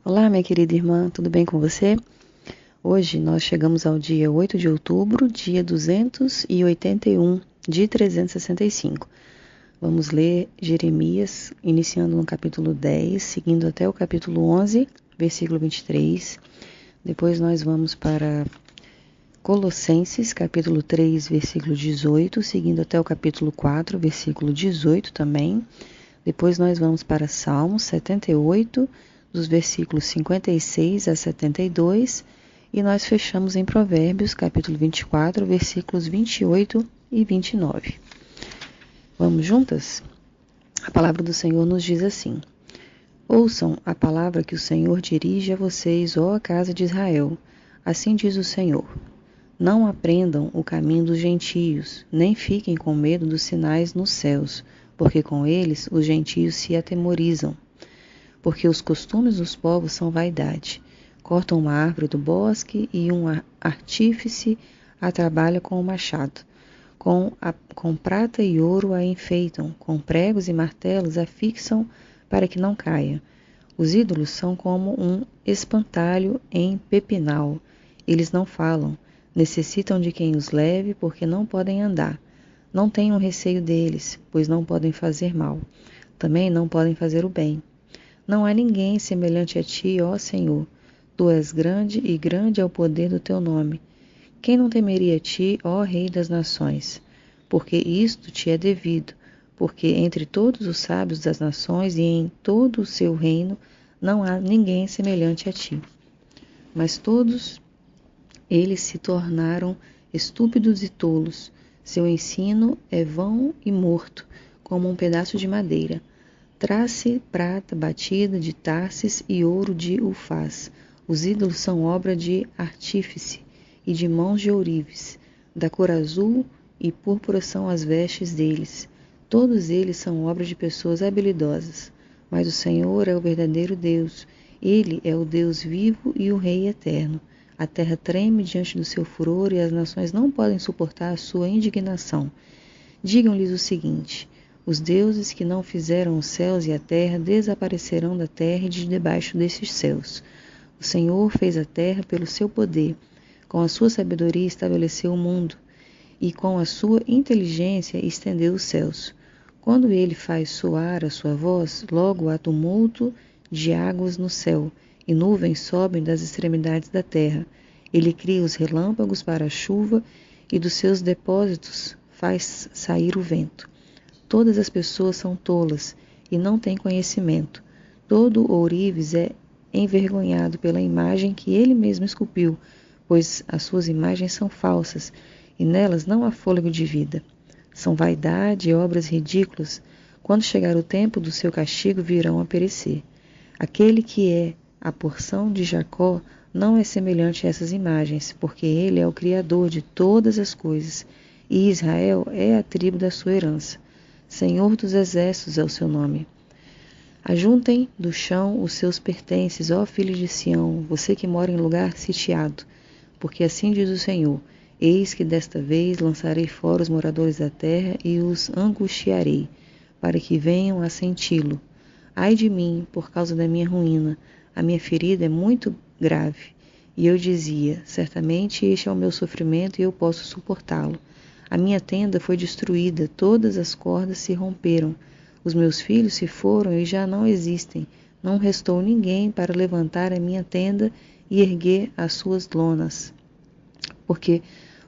Olá, minha querida irmã, tudo bem com você? Hoje nós chegamos ao dia 8 de outubro, dia 281 de 365. Vamos ler Jeremias, iniciando no capítulo 10, seguindo até o capítulo 11, versículo 23. Depois nós vamos para Colossenses, capítulo 3, versículo 18, seguindo até o capítulo 4, versículo 18 também. Depois nós vamos para Salmos 78, dos versículos 56 a 72, e nós fechamos em Provérbios, capítulo 24, versículos 28 e 29. Vamos juntas? A palavra do Senhor nos diz assim: Ouçam a palavra que o Senhor dirige a vocês, ó casa de Israel. Assim diz o Senhor: Não aprendam o caminho dos gentios, nem fiquem com medo dos sinais nos céus, porque com eles os gentios se atemorizam. Porque os costumes dos povos são vaidade. Cortam uma árvore do bosque e um artífice a trabalha com o machado. Com prata e ouro a enfeitam, com pregos e martelos a fixam para que não caia. Os ídolos são como um espantalho em pepinal. Eles não falam, necessitam de quem os leve porque não podem andar. Não tenham receio deles, pois não podem fazer mal. Também não podem fazer o bem. Não há ninguém semelhante a ti, ó Senhor. Tu és grande e grande é o poder do teu nome. Quem não temeria a ti, ó Rei das nações? Porque isto te é devido, porque entre todos os sábios das nações e em todo o seu reino não há ninguém semelhante a ti. Mas todos eles se tornaram estúpidos e tolos. Seu ensino é vão e morto, como um pedaço de madeira. Traz-se prata batida de Tarsis e ouro de Ufaz. Os ídolos são obra de artífice e de mãos de ourives. Da cor azul e púrpura são as vestes deles. Todos eles são obra de pessoas habilidosas. Mas o Senhor é o verdadeiro Deus. Ele é o Deus vivo e o Rei eterno. A terra treme diante do seu furor e as nações não podem suportar a sua indignação. Digam-lhes o seguinte: os deuses que não fizeram os céus e a terra desaparecerão da terra e de debaixo desses céus. O Senhor fez a terra pelo seu poder. Com a sua sabedoria estabeleceu o mundo, e com a sua inteligência estendeu os céus. Quando ele faz soar a sua voz, logo há tumulto de águas no céu, e nuvens sobem das extremidades da terra. Ele cria os relâmpagos para a chuva, e dos seus depósitos faz sair o vento. Todas as pessoas são tolas e não têm conhecimento. Todo ourives é envergonhado pela imagem que ele mesmo esculpiu, pois as suas imagens são falsas e nelas não há fôlego de vida. São vaidade e obras ridículas. Quando chegar o tempo do seu castigo, virão a perecer. Aquele que é a porção de Jacó não é semelhante a essas imagens, porque ele é o Criador de todas as coisas, e Israel é a tribo da sua herança. Senhor dos exércitos é o seu nome. Ajuntem do chão os seus pertences, ó filhos de Sião, você que mora em lugar sitiado. Porque assim diz o Senhor: eis que desta vez lançarei fora os moradores da terra e os angustiarei, para que venham a senti-lo. Ai de mim, por causa da minha ruína, a minha ferida é muito grave. E eu dizia: certamente este é o meu sofrimento e eu posso suportá-lo. A minha tenda foi destruída, todas as cordas se romperam. Os meus filhos se foram e já não existem. Não restou ninguém para levantar a minha tenda e erguer as suas lonas. Porque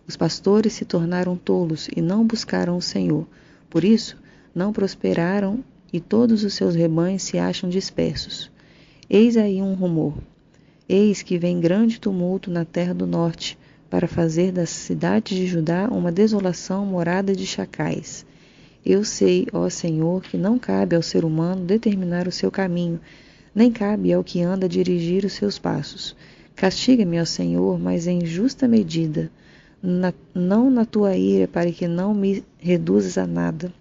os pastores se tornaram tolos e não buscaram o Senhor. Por isso, não prosperaram e todos os seus rebanhos se acham dispersos. Eis aí um rumor. Eis que vem grande tumulto na terra do norte, para fazer das cidades de Judá uma desolação, morada de chacais. Eu sei, ó Senhor, que não cabe ao ser humano determinar o seu caminho, nem cabe ao que anda dirigir os seus passos. Castiga-me, ó Senhor, mas em justa medida, não na tua ira, para que não me reduzas a nada.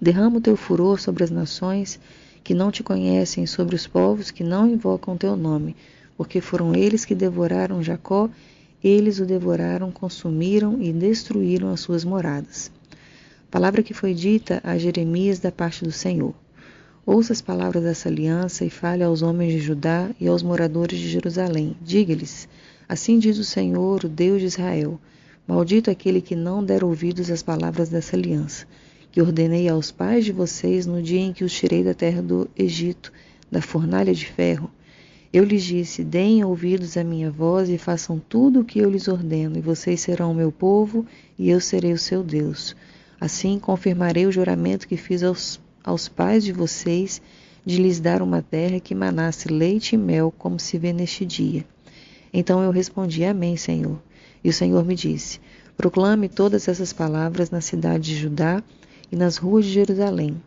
Derrama o teu furor sobre as nações que não te conhecem, sobre os povos que não invocam teu nome, porque foram eles que devoraram Jacó. Eles o devoraram, consumiram e destruíram as suas moradas. Palavra que foi dita a Jeremias da parte do Senhor. Ouça as palavras dessa aliança e fale aos homens de Judá e aos moradores de Jerusalém. Diga-lhes: assim diz o Senhor, o Deus de Israel: maldito aquele que não der ouvidos às palavras dessa aliança, que ordenei aos pais de vocês no dia em que os tirei da terra do Egito, da fornalha de ferro. Eu lhes disse: deem ouvidos à minha voz e façam tudo o que eu lhes ordeno, e vocês serão o meu povo, e eu serei o seu Deus. Assim confirmarei o juramento que fiz aos pais de vocês, de lhes dar uma terra que manasse leite e mel, como se vê neste dia. Então eu respondi: amém, Senhor. E o Senhor me disse: proclame todas essas palavras na cidade de Judá e nas ruas de Jerusalém.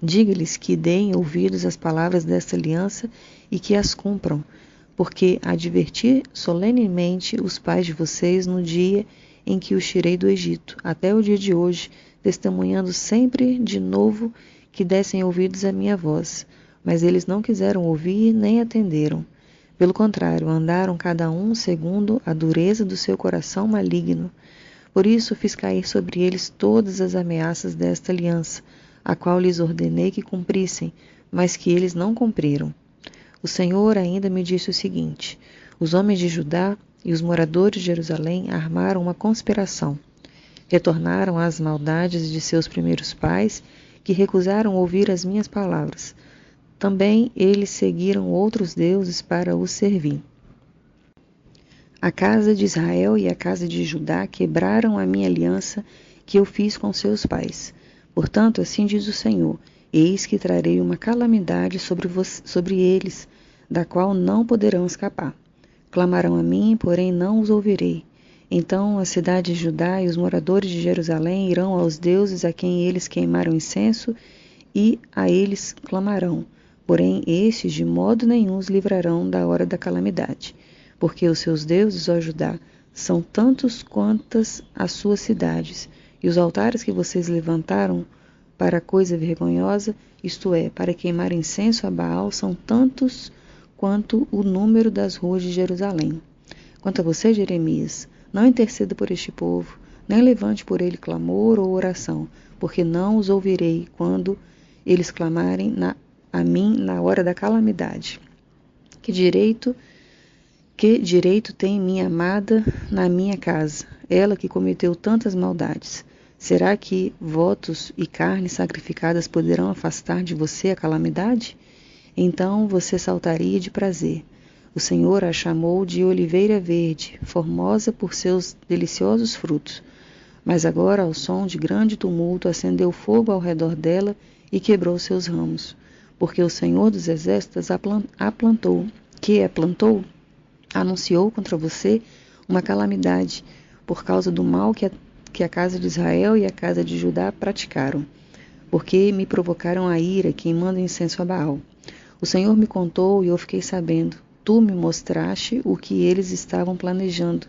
Diga-lhes que deem ouvidos às palavras desta aliança e que as cumpram, porque adverti solenemente os pais de vocês no dia em que os tirei do Egito, até o dia de hoje, testemunhando sempre de novo que dessem ouvidos à minha voz. Mas eles não quiseram ouvir nem atenderam. Pelo contrário, andaram cada um segundo a dureza do seu coração maligno. Por isso fiz cair sobre eles todas as ameaças desta aliança, a qual lhes ordenei que cumprissem, mas que eles não cumpriram. O Senhor ainda me disse o seguinte: os homens de Judá e os moradores de Jerusalém armaram uma conspiração. Retornaram às maldades de seus primeiros pais, que recusaram ouvir as minhas palavras. Também eles seguiram outros deuses para os servir. A casa de Israel e a casa de Judá quebraram a minha aliança que eu fiz com seus pais. Portanto, assim diz o Senhor: eis que trarei uma calamidade sobre eles, da qual não poderão escapar. Clamarão a mim, porém não os ouvirei. Então a cidade de Judá e os moradores de Jerusalém irão aos deuses a quem eles queimaram incenso e a eles clamarão. Porém estes de modo nenhum os livrarão da hora da calamidade. Porque os seus deuses, ó Judá, são tantos quantas as suas cidades, e os altares que vocês levantaram para coisa vergonhosa, isto é, para queimar incenso a Baal, são tantos quanto o número das ruas de Jerusalém. Quanto a você, Jeremias, não interceda por este povo, nem levante por ele clamor ou oração, porque não os ouvirei quando eles clamarem a mim na hora da calamidade. Que direito tem minha amada na minha casa, ela que cometeu tantas maldades? Será que votos e carnes sacrificadas poderão afastar de você a calamidade? Então você saltaria de prazer. O Senhor a chamou de oliveira verde, formosa por seus deliciosos frutos. Mas agora, ao som de grande tumulto, acendeu fogo ao redor dela e quebrou seus ramos. Porque o Senhor dos Exércitos anunciou contra você uma calamidade, por causa do mal que a casa de Israel e a casa de Judá praticaram, porque me provocaram a ira, queimando incenso a Baal. O Senhor me contou e eu fiquei sabendo. Tu me mostraste o que eles estavam planejando.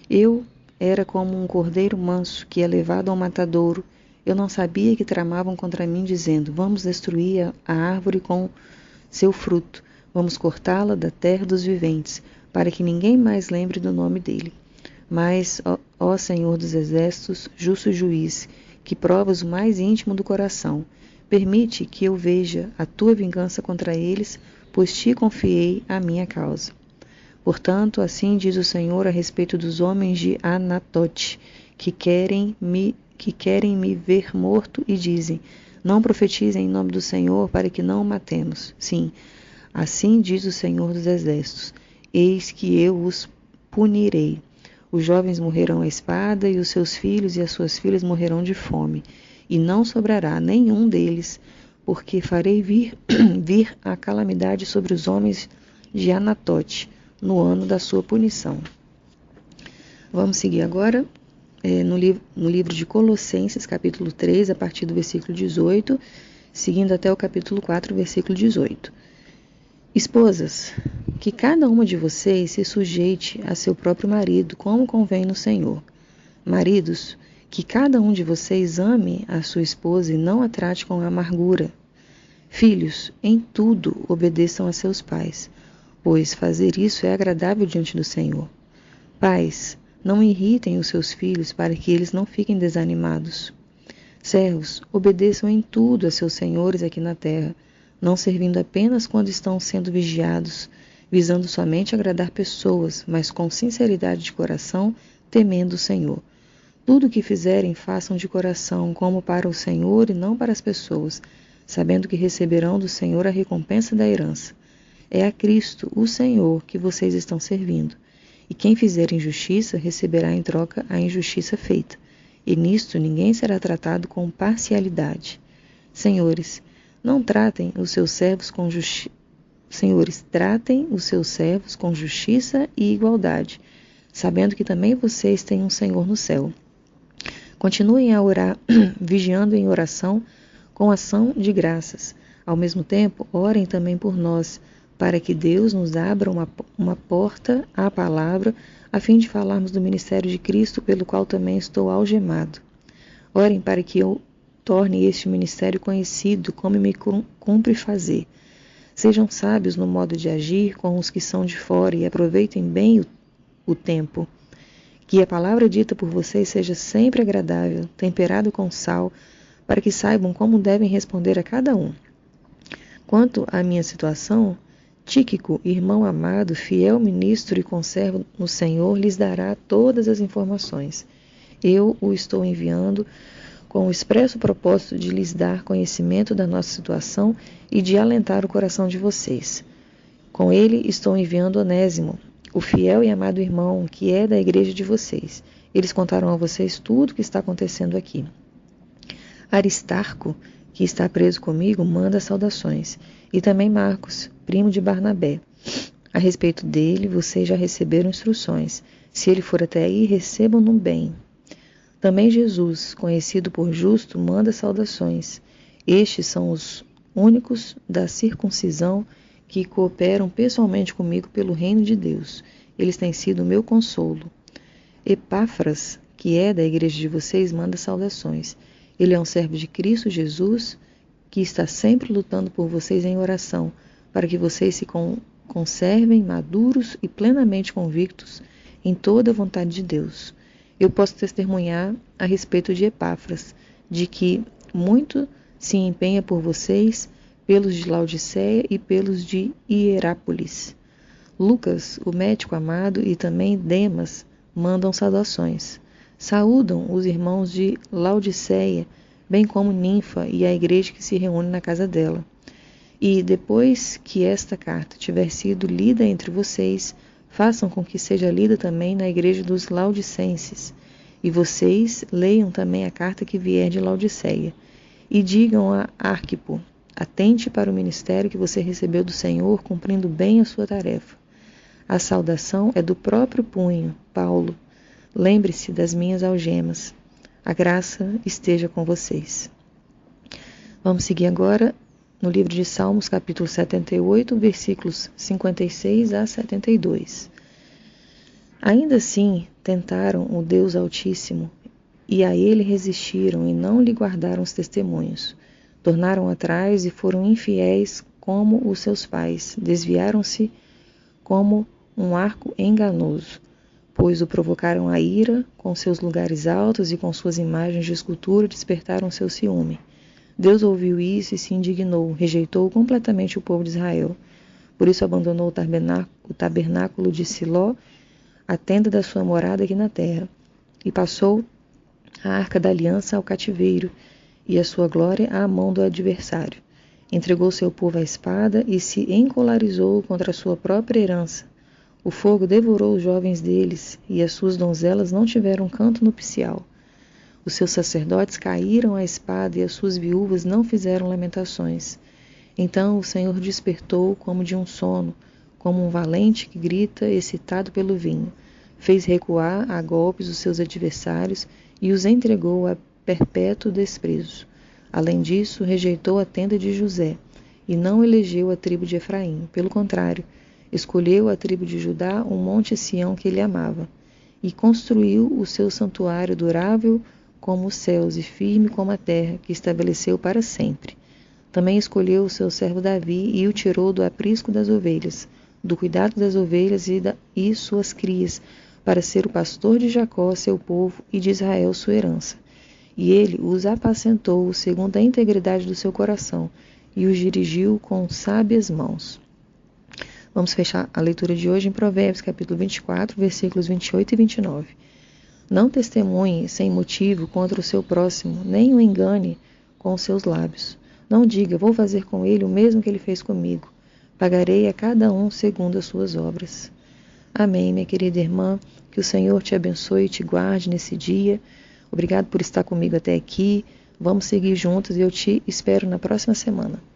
Eu era como um cordeiro manso que é levado ao matadouro. Eu não sabia que tramavam contra mim, dizendo: vamos destruir a árvore com seu fruto, vamos cortá-la da terra dos viventes, para que ninguém mais lembre do nome dele. Mas, ó Senhor dos Exércitos, justo juiz, que provas o mais íntimo do coração, permite que eu veja a tua vingança contra eles, pois te confiei a minha causa. Portanto, assim diz o Senhor a respeito dos homens de Anatote, que querem me ver morto e dizem: não profetizem em nome do Senhor para que não o matemos. Sim, assim diz o Senhor dos Exércitos: eis que eu os punirei. Os jovens morrerão à espada, e os seus filhos e as suas filhas morrerão de fome, e não sobrará nenhum deles, porque farei vir a calamidade sobre os homens de Anatote, no ano da sua punição. Vamos seguir agora no livro de Colossenses, capítulo 3, a partir do versículo 18, seguindo até o capítulo 4, versículo 18. Esposas, que cada uma de vocês se sujeite a seu próprio marido, como convém no Senhor. Maridos, que cada um de vocês ame a sua esposa e não a trate com amargura. Filhos, em tudo obedeçam a seus pais, pois fazer isso é agradável diante do Senhor. Pais, não irritem os seus filhos para que eles não fiquem desanimados. Servos, obedeçam em tudo a seus senhores aqui na terra, não servindo apenas quando estão sendo vigiados, visando somente agradar pessoas, mas com sinceridade de coração, temendo o Senhor. Tudo o que fizerem, façam de coração, como para o Senhor e não para as pessoas, sabendo que receberão do Senhor a recompensa da herança. É a Cristo, o Senhor, que vocês estão servindo. E quem fizer injustiça, receberá em troca a injustiça feita. E nisto ninguém será tratado com parcialidade. Senhores, não tratem os seus servos com justiça. Senhores, tratem os seus servos com justiça e igualdade, sabendo que também vocês têm um Senhor no céu. Continuem a orar, vigiando em oração, com ação de graças. Ao mesmo tempo, orem também por nós, para que Deus nos abra uma porta à palavra, a fim de falarmos do ministério de Cristo, pelo qual também estou algemado. Orem para que eu torne este ministério conhecido, como me cumpre fazer. Sejam sábios no modo de agir com os que são de fora e aproveitem bem o tempo. Que a palavra dita por vocês seja sempre agradável, temperada com sal, para que saibam como devem responder a cada um. Quanto à minha situação, Tíquico, irmão amado, fiel ministro e conservo no Senhor, lhes dará todas as informações. Eu o estou enviando com o expresso propósito de lhes dar conhecimento da nossa situação e de alentar o coração de vocês. Com ele estou enviando Onésimo, o fiel e amado irmão, que é da igreja de vocês. Eles contarão a vocês tudo o que está acontecendo aqui. Aristarco, que está preso comigo, manda saudações. E também Marcos, primo de Barnabé. A respeito dele, vocês já receberam instruções. Se ele for até aí, recebam-no bem. Também Jesus, conhecido por justo, manda saudações. Estes são os únicos da circuncisão que cooperam pessoalmente comigo pelo reino de Deus. Eles têm sido o meu consolo. Epáfras, que é da igreja de vocês, manda saudações. Ele é um servo de Cristo Jesus, que está sempre lutando por vocês em oração, para que vocês se conservem maduros e plenamente convictos em toda a vontade de Deus. Eu posso testemunhar a respeito de Epáfras, de que muito se empenha por vocês, pelos de Laodiceia e pelos de Hierápolis. Lucas, o médico amado, e também Demas mandam saudações. Saúdam os irmãos de Laodiceia, bem como Ninfa e a igreja que se reúne na casa dela. E depois que esta carta tiver sido lida entre vocês, façam com que seja lida também na igreja dos Laodicenses. E vocês leiam também a carta que vier de Laodiceia. E digam a Arquipo: atente para o ministério que você recebeu do Senhor, cumprindo bem a sua tarefa. A saudação é do próprio punho, Paulo. Lembre-se das minhas algemas. A graça esteja com vocês. Vamos seguir agora no livro de Salmos, capítulo 78, versículos 56 a 72. Ainda assim, tentaram o Deus Altíssimo, e a ele resistiram e não lhe guardaram os testemunhos. Tornaram atrás e foram infiéis como os seus pais, desviaram-se como um arco enganoso, pois o provocaram a ira, com seus lugares altos e com suas imagens de escultura despertaram seu ciúme. Deus ouviu isso e se indignou, rejeitou completamente o povo de Israel. Por isso abandonou o tabernáculo de Siló, a tenda da sua morada aqui na terra, e passou a arca da aliança ao cativeiro, e a sua glória à mão do adversário. Entregou seu povo à espada e se encolarizou contra a sua própria herança. O fogo devorou os jovens deles, e as suas donzelas não tiveram canto nupcial. Os seus sacerdotes caíram à espada, e as suas viúvas não fizeram lamentações. Então o Senhor despertou como de um sono, como um valente que grita, excitado pelo vinho. Fez recuar a golpes os seus adversários e os entregou a perpétuo desprezo. Além disso, rejeitou a tenda de José, e não elegeu a tribo de Efraim. Pelo contrário, escolheu a tribo de Judá, um monte Sião que ele amava, e construiu o seu santuário durável como os céus e firme como a terra, que estabeleceu para sempre. Também escolheu o seu servo Davi e o tirou do aprisco das ovelhas, do cuidado das ovelhas e suas crias, para ser o pastor de Jacó, seu povo, e de Israel, sua herança. e ele os apacentou segundo a integridade do seu coração e os dirigiu com sábias mãos. Vamos fechar a leitura de hoje em Provérbios, capítulo 24, versículos 28 e 29. Não testemunhe sem motivo contra o seu próximo, nem o engane com os seus lábios. Não diga, vou fazer com ele o mesmo que ele fez comigo. Pagarei a cada um segundo as suas obras. Amém, minha querida irmã. Que o Senhor te abençoe e te guarde nesse dia. Obrigado por estar comigo até aqui. Vamos seguir juntos e eu te espero na próxima semana.